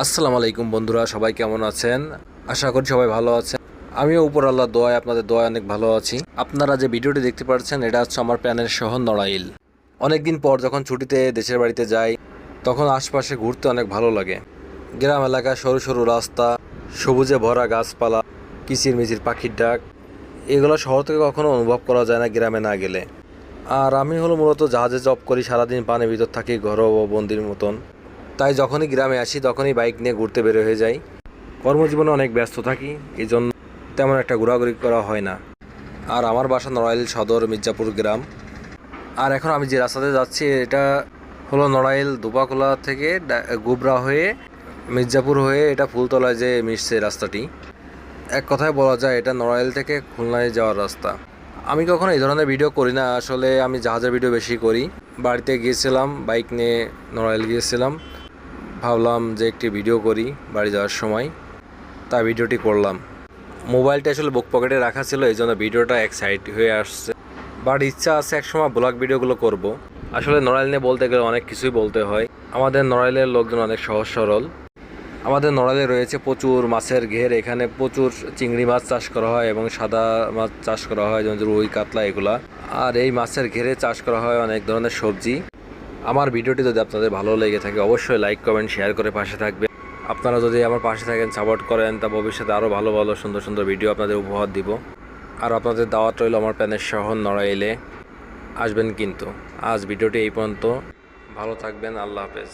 আসসালামু আলাইকুম বন্ধুরা, সবাই কেমন আছেন? আশা করি সবাই ভালো আছেন। আমিও উপর আল্লাহর দোয়ায়, আপনাদের দোয়ায় অনেক ভালো আছি। আপনারা যে ভিডিওটি দেখতে পাচ্ছেন, এটা হচ্ছে আমার প্যানের শহর নড়াইল। অনেকদিন পর যখন ছুটিতে দেশের বাড়িতে যাই, তখন আশপাশে ঘুরতে অনেক ভালো লাগে। গ্রাম এলাকায় সরু সরু রাস্তা, সবুজে ভরা গাছপালা, কিচিরমিচির পাখির ডাক, এগুলো শহর থেকে কখনো অনুভব করা যায় না গ্রামে না গেলে। আর আমি হলো মূলত জাহাজে জব করি, সারাদিন পানির ভিতর থাকি ঘরবন্দির মতন। তাই যখনই গ্রামে আসি তখনই বাইক নিয়ে ঘুরতে বের হয়ে যাই। কর্মজীবনে অনেক ব্যস্ত থাকি, এই জন্য তেমন একটা ঘোরাঘুরি করা হয় না। আর আমার বাসা নড়াইল সদর মির্জাপুর গ্রাম। আর এখন আমি যে রাস্তাতে যাচ্ছি, এটা হলো নড়াইল দুপাখোলা থেকে গোবরা হয়ে মির্জাপুর হয়ে এটা ফুলতলায় যে মিশছে রাস্তাটি। এক কথায় বলা যায় এটা নড়াইল থেকে খুলনায় যাওয়ার রাস্তা। আমি কখনো এই ধরনের ভিডিও করি না, আসলে আমি জাহাজের ভিডিও বেশি করি। বাড়িতে গিয়েছিলাম, বাইক নিয়ে নড়াইল গিয়েছিলাম, ভাবলাম যে একটি ভিডিও করি বাড়ি যাওয়ার সময়, তাই ভিডিওটি করলাম। মোবাইলটা আসলে বুক পকেটে রাখা ছিল, এই জন্য ভিডিওটা এক সাইড হয়ে আসছে। বাট ইচ্ছা আছে একসময় ব্লগ ভিডিওগুলো করব। আসলে নড়াইল নিয়ে বলতে গেলে অনেক কিছুই বলতে হয়। আমাদের নড়াইলের লোকজন অনেক সহজ সরল। আমাদের নড়াইলে রয়েছে প্রচুর মাছের ঘের, এখানে প্রচুর চিংড়ি মাছ চাষ করা হয় এবং সাদা মাছ চাষ করা হয়, যেমন রুই কাতলা এগুলা। আর এই মাছের ঘেরে চাষ করা হয় অনেক ধরনের সবজি। আমার ভিডিওটি যদি আপনাদের ভালো লেগে থাকে, অবশ্যই লাইক কমেন্ট শেয়ার করে পাশে থাকবেন। আপনারা যদি আমার পাশে থাকেন, সাপোর্ট করেন, তা ভবিষ্যতে আরও ভালো ভালো সুন্দর সুন্দর ভিডিও আপনাদের উপহার দিব। আর আপনাদের দাওয়াত রইল আমার প্যানের শহর নড়াইলে আসবেন কিন্তু। আজ ভিডিওটি এই পর্যন্ত, ভালো থাকবেন, আল্লাহ হাফেজ।